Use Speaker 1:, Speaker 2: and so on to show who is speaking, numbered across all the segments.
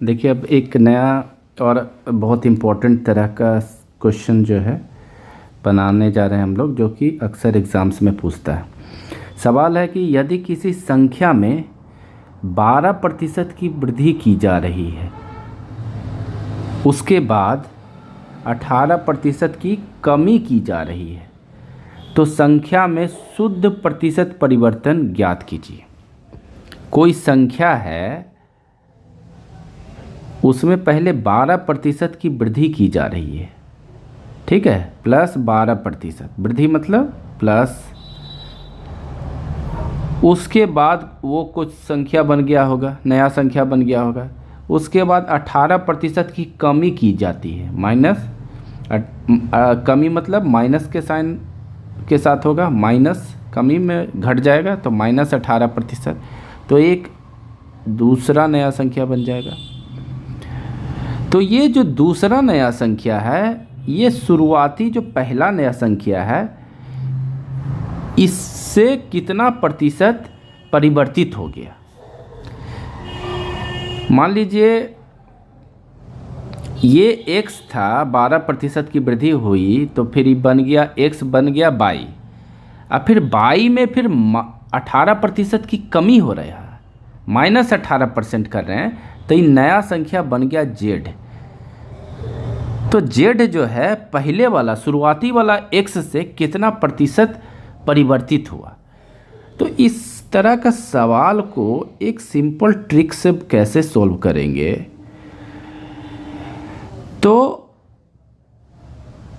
Speaker 1: देखिए, अब एक नया और बहुत इम्पोर्टेंट तरह का क्वेश्चन जो है बनाने जा रहे हैं हम लोग, जो कि अक्सर एग्ज़ाम्स में पूछता है। सवाल है कि यदि किसी संख्या में 12% की वृद्धि की जा रही है, उसके बाद 18% की कमी की जा रही है, तो संख्या में शुद्ध प्रतिशत परिवर्तन ज्ञात कीजिए। कोई संख्या है, उसमें पहले 12% की वृद्धि की जा रही है, ठीक है, प्लस 12% वृद्धि मतलब प्लस, उसके बाद वो कुछ संख्या बन गया होगा, नया संख्या बन गया होगा। उसके बाद 18% की कमी की जाती है, माइनस, कमी मतलब माइनस के साइन के साथ होगा, माइनस, कमी में घट जाएगा तो -18%, तो एक दूसरा नया संख्या बन जाएगा। तो ये जो दूसरा नया संख्या है, ये शुरुआती जो पहला नया संख्या है, इससे कितना प्रतिशत परिवर्तित हो गया। मान लीजिए ये x था, 12% की वृद्धि हुई, तो फिर बन गया x, बन गया y। अब फिर y में फिर 18% की कमी हो रहा है, -18% कर रहे हैं, तो ये नया संख्या बन गया z। तो z जो है पहले वाला शुरुआती वाला x से कितना प्रतिशत परिवर्तित हुआ। तो इस तरह का सवाल को एक सिंपल ट्रिक से कैसे सॉल्व करेंगे, तो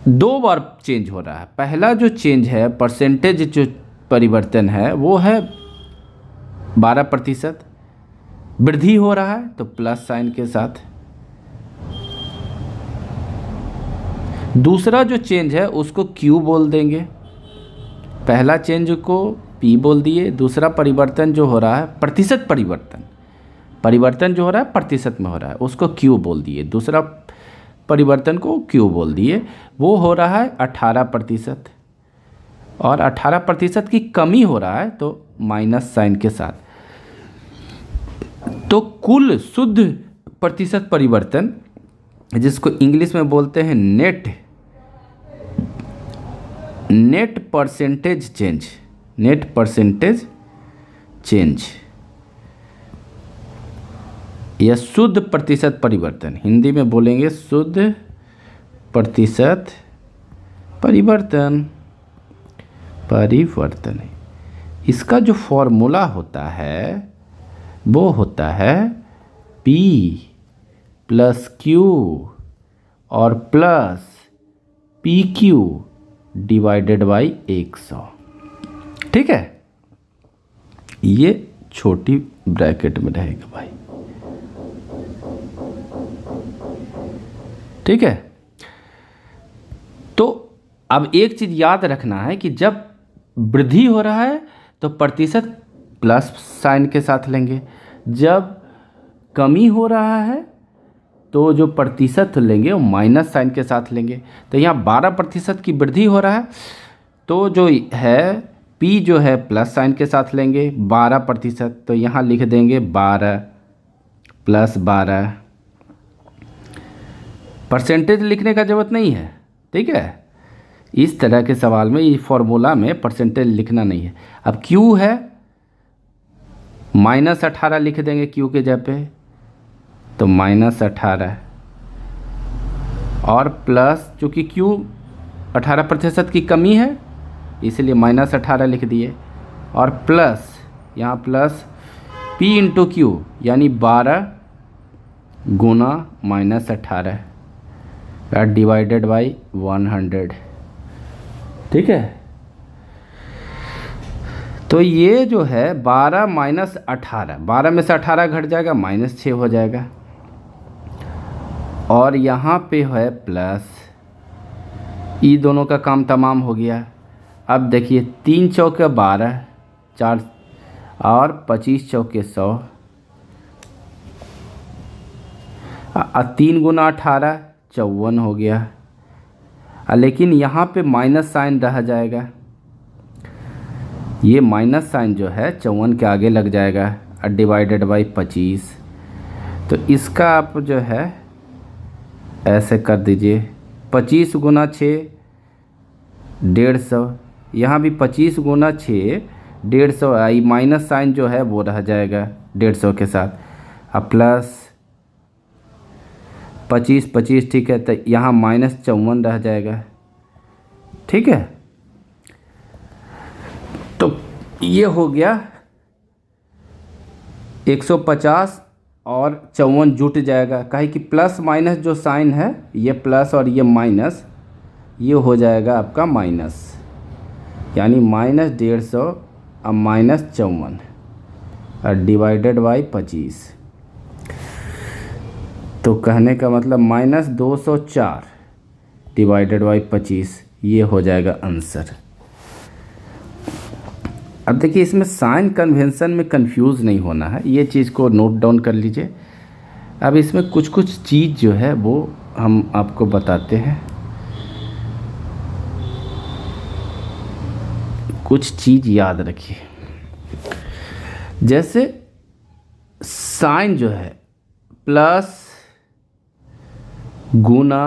Speaker 1: दो बार चेंज हो रहा है। पहला जो चेंज है, परसेंटेज जो परिवर्तन है, वो है 12%, वृद्धि हो रहा है तो प्लस साइन के साथ। दूसरा जो चेंज है उसको Q बोल देंगे, पहला चेंज को P बोल दिए। दूसरा परिवर्तन जो हो रहा है, प्रतिशत परिवर्तन जो हो रहा है प्रतिशत में हो रहा है, उसको Q बोल दिए। दूसरा परिवर्तन को Q बोल दिए, वो हो रहा है 18%, और 18% की कमी हो रहा है तो माइनस साइन के साथ। तो कुल शुद्ध प्रतिशत परिवर्तन, जिसको इंग्लिश में बोलते हैं नेट परसेंटेज चेंज, या शुद्ध प्रतिशत परिवर्तन, हिंदी में बोलेंगे शुद्ध प्रतिशत परिवर्तन। इसका जो फॉर्मूला होता है वो होता है P + Q और प्लस PQ / 100, ठीक है। ये छोटी ब्रैकेट में रहेगा भाई, ठीक है। तो अब एक चीज़ याद रखना है कि जब वृद्धि हो रहा है तो प्रतिशत प्लस साइन के साथ लेंगे, जब कमी हो रहा है तो जो प्रतिशत लेंगे वो माइनस साइन के साथ लेंगे। तो यहाँ 12% की वृद्धि हो रहा है, तो जो है P जो है प्लस साइन के साथ लेंगे 12%, तो यहाँ लिख देंगे 12 + 12। परसेंटेज लिखने का ज़रूरत नहीं है, ठीक है। इस तरह के सवाल में, इस फॉर्मूला में परसेंटेज लिखना नहीं है। अब Q है, -18 लिख देंगे Q के जगह पे, तो -18, और प्लस, चूँकि Q 18% की कमी है इसलिए -18 लिख दिए, और प्लस, यहाँ प्लस P × Q यानी 12 गुना -18 / 100, ठीक है। तो ये जो है 12 - 18, 12 में से 18 घट जाएगा, -6 हो जाएगा, और यहाँ पे है प्लस। ये दोनों का काम तमाम हो गया। अब देखिए 3 चौके 12, 4 और 25 चौके 100, 3 गुना 18 54 हो गया। लेकिन यहाँ पे माइनस साइन रह जाएगा, ये माइनस साइन जो है 54 के आगे लग जाएगा, / 25। तो इसका आप जो है ऐसे कर दीजिए, 25 गुना 6 150, यहाँ भी 25 गुना 6 150 आई, माइनस साइन जो है वो रह जाएगा 150 के साथ, अब प्लस 25 25, ठीक है, तो यहाँ -54 रह जाएगा। ठीक है, तो ये हो गया 150 और 54 जुट जाएगा, काहे कि प्लस माइनस जो साइन है, ये प्लस और ये माइनस, ये हो जाएगा आपका माइनस, यानी -150 और -54 और डिवाइडेड बाई 25। तो कहने का मतलब -204 डिवाइडेड बाई 25, ये हो जाएगा आंसर। अब देखिए इसमें साइन कन्वेंशन में कंफ्यूज नहीं होना है, ये चीज़ को नोट डाउन कर लीजिए। अब इसमें कुछ कुछ चीज़ जो है वो हम आपको बताते हैं, कुछ चीज़ याद रखिए। जैसे साइन जो है प्लस गुना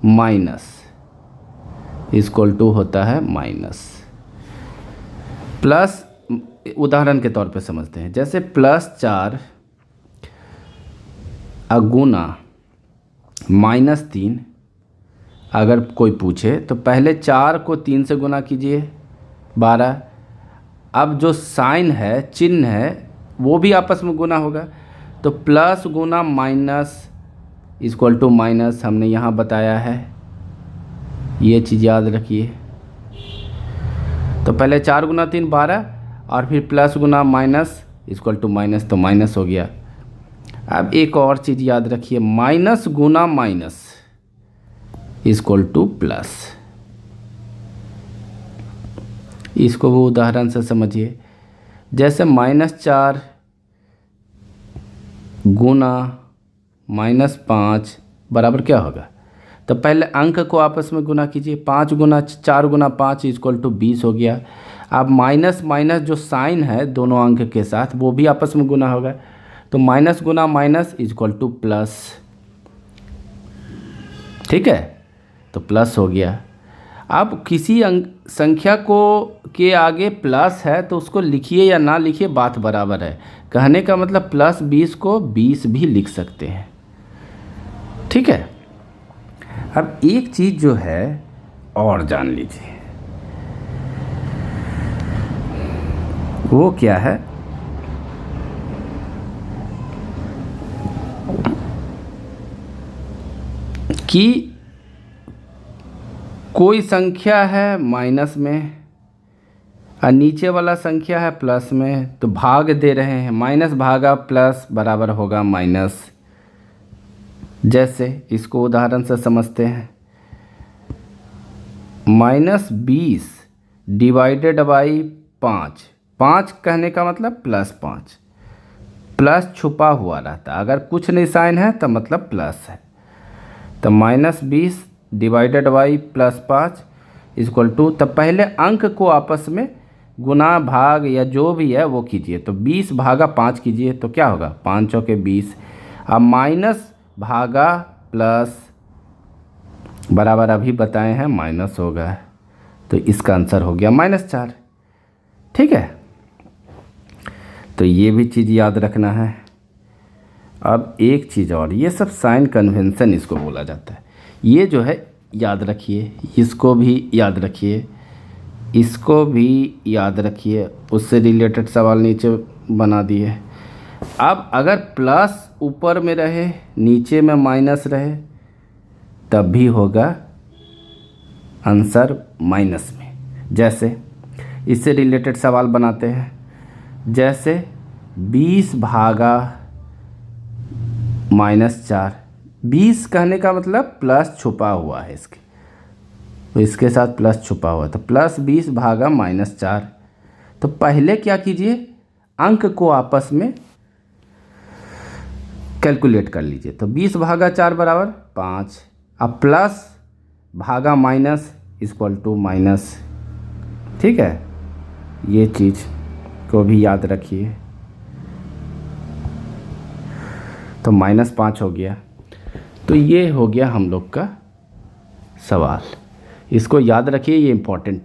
Speaker 1: माइनस इक्वल टू होता है माइनस, प्लस उदाहरण के तौर पे समझते हैं, जैसे +4 गुना -3, अगर कोई पूछे तो पहले 4 को 3 से गुना कीजिए 12, अब जो साइन है, चिन्ह है, वो भी आपस में गुना होगा, तो प्लस गुना माइनस इक्वल टू माइनस हमने यहाँ बताया है, ये चीज़ याद रखिए। तो पहले 4 गुना 3 12, और फिर प्लस गुना माइनस इक्वल टू माइनस, तो माइनस हो गया। अब एक और चीज़ याद रखिए, माइनस गुना माइनस इक्वल टू प्लस, इसको वो उदाहरण से समझिए। जैसे -4 गुना -5 बराबर क्या होगा, तो पहले अंक को आपस में गुना कीजिए, 5 गुना 4 गुना 5 इक्वल टू 20 हो गया। अब माइनस माइनस जो साइन है दोनों अंक के साथ, वो भी आपस में गुना होगा, तो माइनस गुना माइनस इक्वल टू प्लस। ठीक है, तो प्लस हो गया। अब किसी संख्या को के आगे प्लस है तो उसको लिखिए या ना लिखिए, बात बराबर है। कहने का मतलब +20 को 20 भी लिख सकते हैं। ठीक है, अब एक चीज़ जो है और जान लीजिए, वो क्या है कि कोई संख्या है माइनस में और नीचे वाला संख्या है प्लस में, तो भाग दे रहे हैं, माइनस भागा प्लस बराबर होगा माइनस। जैसे इसको उदाहरण से समझते हैं, -20 डिवाइडेड बाई 5, 5 कहने का मतलब +5, प्लस छुपा हुआ रहता है, अगर कुछ नहीं साइन है तो मतलब प्लस है, तो -20 डिवाइडेड बाई +5 इक्वल टू, तब पहले अंक को आपस में गुना भाग या जो भी है वो कीजिए, तो 20 भागा 5 कीजिए, तो क्या होगा 5 चौके 20, अब माइनस भागा प्लस बराबर अभी बताए हैं माइनस होगा, तो इसका आंसर हो गया -4। ठीक है, तो ये भी चीज़ याद रखना है। अब एक चीज़ और, ये सब साइन कन्वेंशन इसको बोला जाता है, ये जो है याद रखिए, इसको भी याद रखिए, इसको भी याद रखिए, उससे रिलेटेड सवाल नीचे बना दिए। अब अगर प्लस ऊपर में रहे नीचे में माइनस रहे तब भी होगा आंसर माइनस में। जैसे इससे रिलेटेड सवाल बनाते हैं, जैसे 20 भागा -4, 20 कहने का मतलब प्लस छुपा हुआ है इसके, तो इसके साथ प्लस छुपा हुआ, तो +20 भागा -4, तो पहले क्या कीजिए, अंक को आपस में कैलकुलेट कर लीजिए, तो 20 भागा 4 बराबर 5, अब प्लस भागा माइनस इक्वल टू माइनस। ठीक है, ये चीज़ को भी याद रखिए। तो -5 हो गया। तो ये हो गया हम लोग का सवाल। इसको याद रखिए, ये इम्पोर्टेंट है।